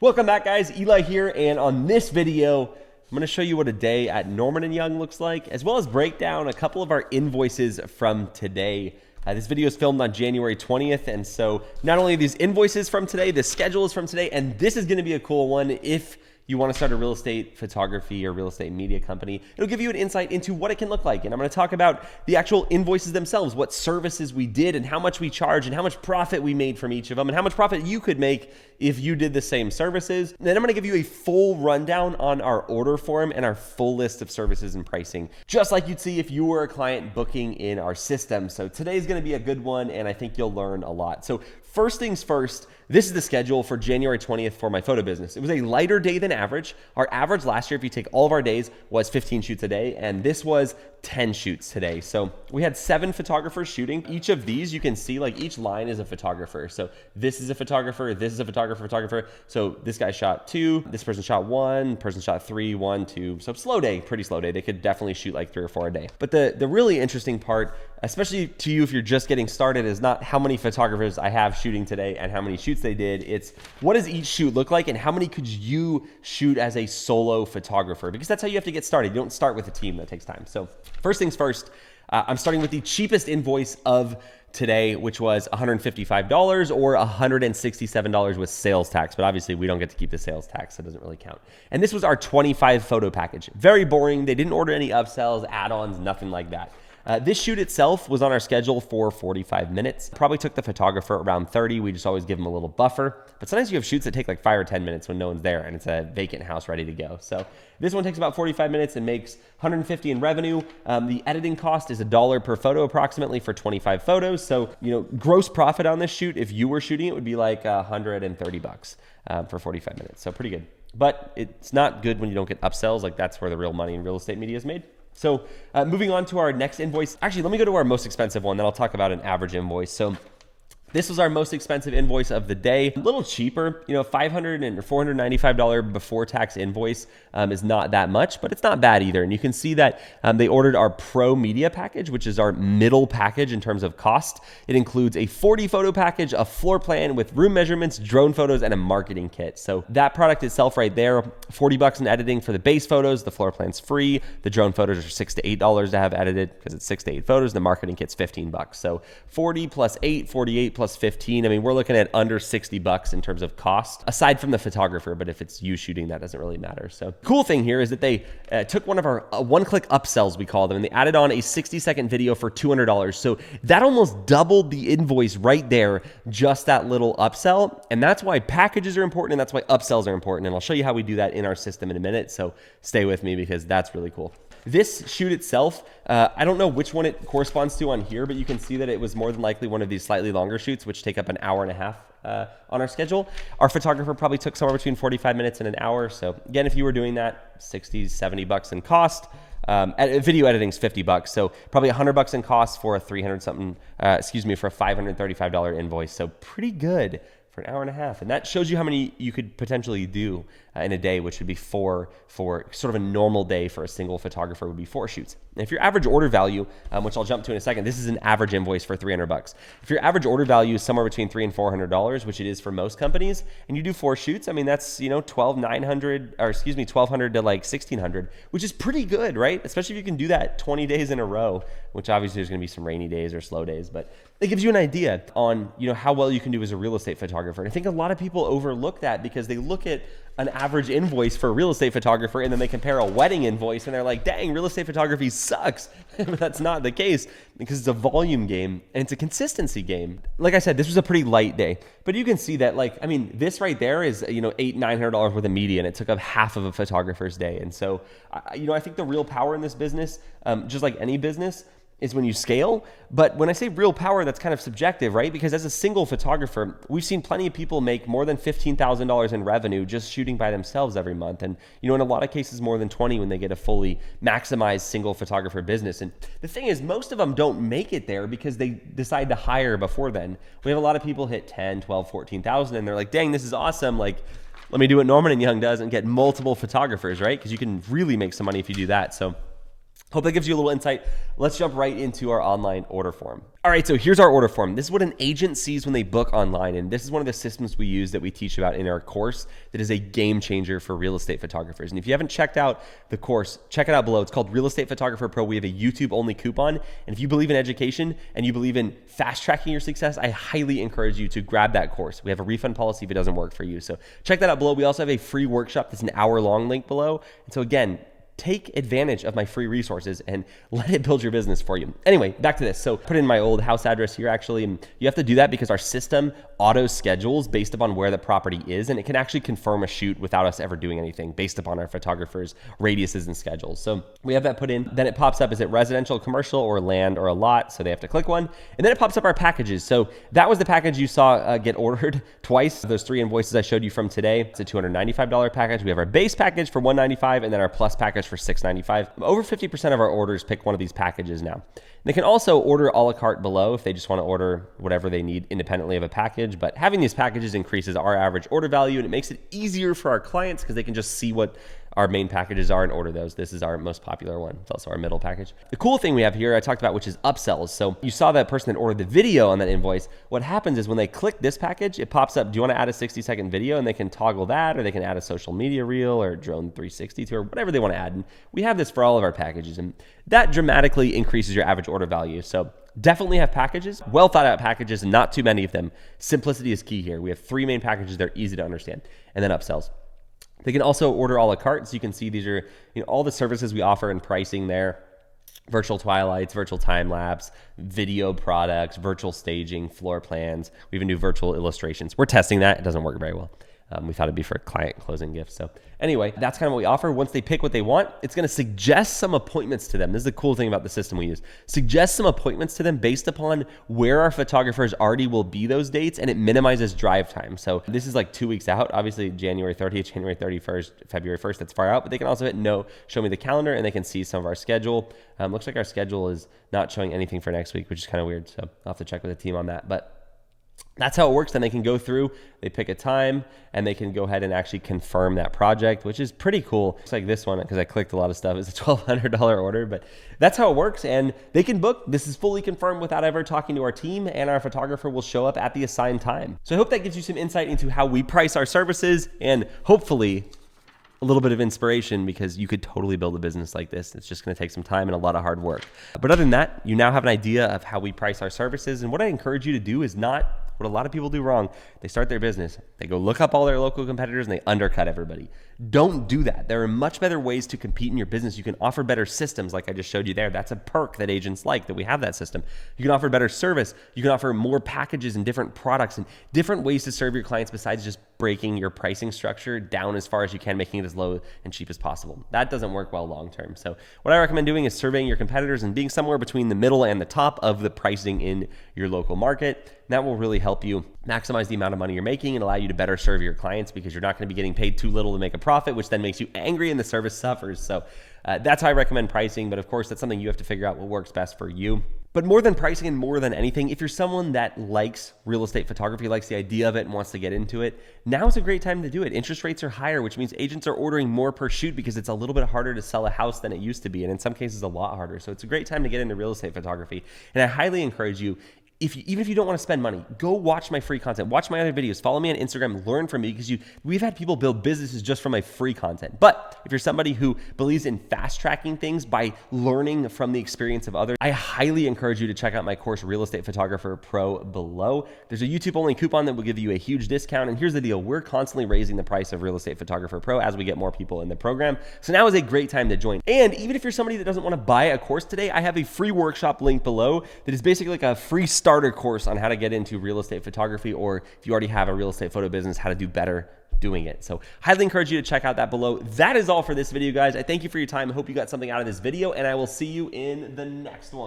Welcome back, guys. Eli here, and on this video, I'm going to show you what a day at Norman & Young looks like, as well as break down a couple of our invoices from today. This video is filmed on January 20th, and so not only are these invoices from today, the schedule is from today, and this is going to be a cool one if you want to start a real estate photography or real estate media company. It'll give you an insight into what it can look like. And I'm going to talk about the actual invoices themselves, what services we did and how much we charge and how much profit we made from each of them and how much profit you could make if you did the same services. And then I'm going to give you a full rundown on our order form and our full list of services and pricing, just like you'd see if you were a client booking in our system. So today's going to be a good one, and I think you'll learn a lot. So first things first, this is the schedule for January 20th for my photo business. It was a lighter day than average. Our average last year, if you take all of our days, was 15 shoots a day, and this was 10 shoots today. So we had 7 photographers shooting. Each of these, you can see, like each line is a photographer. So this is a photographer, this is a photographer. So this guy shot 2, this person shot 1, person shot 3, 1, 2. So slow day, pretty slow day. They could definitely shoot like 3 or 4 a day. But the really interesting part, especially to you if you're just getting started, is not how many photographers I have shooting today and how many shoots they did. It's what does each shoot look like and how many could you shoot as a solo photographer? Because that's how you have to get started. You don't start with a team. That takes time. So first things first, I'm starting with the cheapest invoice of today, which was $155 or $167 with sales tax. But obviously we don't get to keep the sales tax, so it doesn't really count. And this was our 25 photo package. Very boring. They didn't order any upsells, add-ons, nothing like that. This shoot itself was on our schedule for 45 minutes. Probably took the photographer around 30. We just always give them a little buffer. But sometimes you have shoots that take like 5 or 10 minutes when no one's there and it's a vacant house ready to go. So this one takes about 45 minutes and makes $150 in revenue. The editing cost is $1 per photo approximately for 25 photos. So, gross profit on this shoot, if you were shooting it, would be like $130 for 45 minutes. So pretty good. But it's not good when you don't get upsells. Like that's where the real money in real estate media is made. So moving on to our next invoice. Actually, let me go to our most expensive one, then I'll talk about an average invoice. So this was our most expensive invoice of the day. A little cheaper, $500 and $495 before tax invoice is not that much, but it's not bad either. And you can see that they ordered our Pro Media package, which is our middle package in terms of cost. It includes a 40 photo package, a floor plan with room measurements, drone photos, and a marketing kit. So that product itself right there, $40 in editing for the base photos. The floor plan's free. The drone photos are $6 to $8 to have edited because it's 6 to 8 photos. The marketing kit's $15. So 40 plus 8, 48 plus 15. I mean, we're looking at under $60 in terms of cost, aside from the photographer, but if it's you shooting, that doesn't really matter. So cool thing here is that they took one of our one-click upsells, we call them, and they added on a 60-second video for $200. So that almost doubled the invoice right there, just that little upsell. And that's why packages are important and that's why upsells are important. And I'll show you how we do that in our system in a minute. So stay with me because that's really cool. This shoot itself, I don't know which one it corresponds to on here, but you can see that it was more than likely one of these slightly longer shoots, which take up an hour and a half on our schedule. Our photographer probably took somewhere between 45 minutes and an hour. So again, if you were doing that, $60, $70 in cost. Video editing is $50. So probably $100 in cost for a for a $535 invoice. So pretty good for an hour and a half. And that shows you how many you could potentially do in a day, which would be 4 for sort of a normal day for a single photographer would be 4 shoots. And if your average order value, which I'll jump to in a second, this is an average invoice for $300. If your average order value is somewhere between $300 and $400, which it is for most companies, and you do 4 shoots, I mean, that's, $1,200 to like $1,600, which is pretty good, right? Especially if you can do that 20 days in a row, which obviously there's going to be some rainy days or slow days, but it gives you an idea on, how well you can do as a real estate photographer. And I think a lot of people overlook that because they look at an average invoice for a real estate photographer and then they compare a wedding invoice and they're like, dang, real estate photography sucks. But that's not the case because it's a volume game and it's a consistency game. Like I said, this was a pretty light day, but you can see that this right there is, $800, $900 worth of media and it took up half of a photographer's day. And so, I think the real power in this business, just like any business, is when you scale. But when I say real power, that's kind of subjective, right? Because as a single photographer, we've seen plenty of people make more than $15,000 in revenue just shooting by themselves every month. And, in a lot of cases, more than 20 when they get a fully maximized single photographer business. And the thing is, most of them don't make it there because they decide to hire before then. We have a lot of people hit 10, 12, 14,000 and they're like, dang, this is awesome. Like, let me do what Norman & Young does and get multiple photographers, right? Because you can really make some money if you do that. So Hope that gives you a little insight. Let's jump right into our online order form. All right, so here's our order form. This is what an agent sees when they book online, and this is one of the systems we use that we teach about in our course that is a game changer for real estate photographers. And if you haven't checked out the course, check it out below. It's called Real Estate Photographer Pro. We have a YouTube-only coupon, and if you believe in education and you believe in fast-tracking your success, I highly encourage you to grab that course. We have a refund policy if it doesn't work for you. So check that out below. We also have a free workshop that's an hour-long link below. And so again, take advantage of my free resources and let it build your business for you. Anyway, back to this. So put in my old house address here actually, and you have to do that because our system auto schedules based upon where the property is, and it can actually confirm a shoot without us ever doing anything based upon our photographer's radiuses and schedules. So we have that put in. Then it pops up, is it residential, commercial, or land, or a lot? So they have to click one. And then it pops up our packages. So that was the package you saw get ordered twice. Those 3 invoices I showed you from today. It's a $295 package. We have our base package for $195 and then our plus package for $695. Over 50% of our orders pick one of these packages now. They can also order a la carte below if they just want to order whatever they need independently of a package, but having these packages increases our average order value, and it makes it easier for our clients because they can just see what our main packages are and order those. This is our most popular one. It's also our middle package. The cool thing we have here, I talked about, which is upsells. So you saw that person that ordered the video on that invoice. What happens is when they click this package, it pops up, do you want to add a 60-second video? And they can toggle that, or they can add a social media reel or drone 360 to, or whatever they want to add. And we have this for all of our packages, and that dramatically increases your average order value. So definitely have packages, well thought out packages, and not too many of them. Simplicity is key here. We have 3 main packages. They're easy to understand. And then upsells. They can also order a la carte. So you can see these are all the services we offer and pricing there. Virtual twilights, virtual time lapse, video products, virtual staging, floor plans. We even do virtual illustrations. We're testing that. It doesn't work very well. We thought it'd be for client closing gifts. So anyway, that's kind of what we offer. Once they pick what they want, it's going to suggest some appointments to them. This is the cool thing about the system we use. Suggest some appointments to them based upon where our photographers already will be those dates, and it minimizes drive time. So this is like 2 weeks out. Obviously, January 30th, January 31st, February 1st, that's far out, but they can also hit no, show me the calendar, and they can see some of our schedule. Looks like our schedule is not showing anything for next week, which is kind of weird. So I'll have to check with the team on that. But that's how it works. Then they can go through, they pick a time, and they can go ahead and actually confirm that project, which is pretty cool. It's like this one, because I clicked a lot of stuff. It's a $1,200 order, but that's how it works. And they can book. This is fully confirmed without ever talking to our team, and our photographer will show up at the assigned time. So I hope that gives you some insight into how we price our services, and hopefully a little bit of inspiration, because you could totally build a business like this. It's just going to take some time and a lot of hard work. But other than that, you now have an idea of how we price our services. And what I encourage you to do is not what a lot of people do wrong. They start their business, they go look up all their local competitors, and they undercut everybody. Don't do that. There are much better ways to compete in your business. You can offer better systems like I just showed you there. That's a perk that agents like, that we have that system. You can offer better service. You can offer more packages and different products and different ways to serve your clients besides just breaking your pricing structure down as far as you can, making it as low and cheap as possible. That doesn't work well long term. So what I recommend doing is surveying your competitors and being somewhere between the middle and the top of the pricing in your local market. That will really help you maximize the amount of money you're making and allow you to better serve your clients, because you're not going to be getting paid too little to make a profit, which then makes you angry and the service suffers. So that's how I recommend pricing. But of course, that's something you have to figure out what works best for you. But more than pricing and more than anything, if you're someone that likes real estate photography, likes the idea of it and wants to get into it, now is a great time to do it. Interest rates are higher, which means agents are ordering more per shoot because it's a little bit harder to sell a house than it used to be. And in some cases, a lot harder. So it's a great time to get into real estate photography. And I highly encourage you, even if you don't want to spend money, go watch my free content, watch my other videos, follow me on Instagram, learn from me, because we've had people build businesses just from my free content. But if you're somebody who believes in fast tracking things by learning from the experience of others, I highly encourage you to check out my course, Real Estate Photographer Pro, below. There's a YouTube only coupon that will give you a huge discount. And here's the deal. We're constantly raising the price of Real Estate Photographer Pro as we get more people in the program. So now is a great time to join. And even if you're somebody that doesn't want to buy a course today, I have a free workshop link below that is basically like a free starter course on how to get into real estate photography, or if you already have a real estate photo business, how to do better doing it. So highly encourage you to check out that below. That is all for this video, guys. I thank you for your time. I hope you got something out of this video, and I will see you in the next one.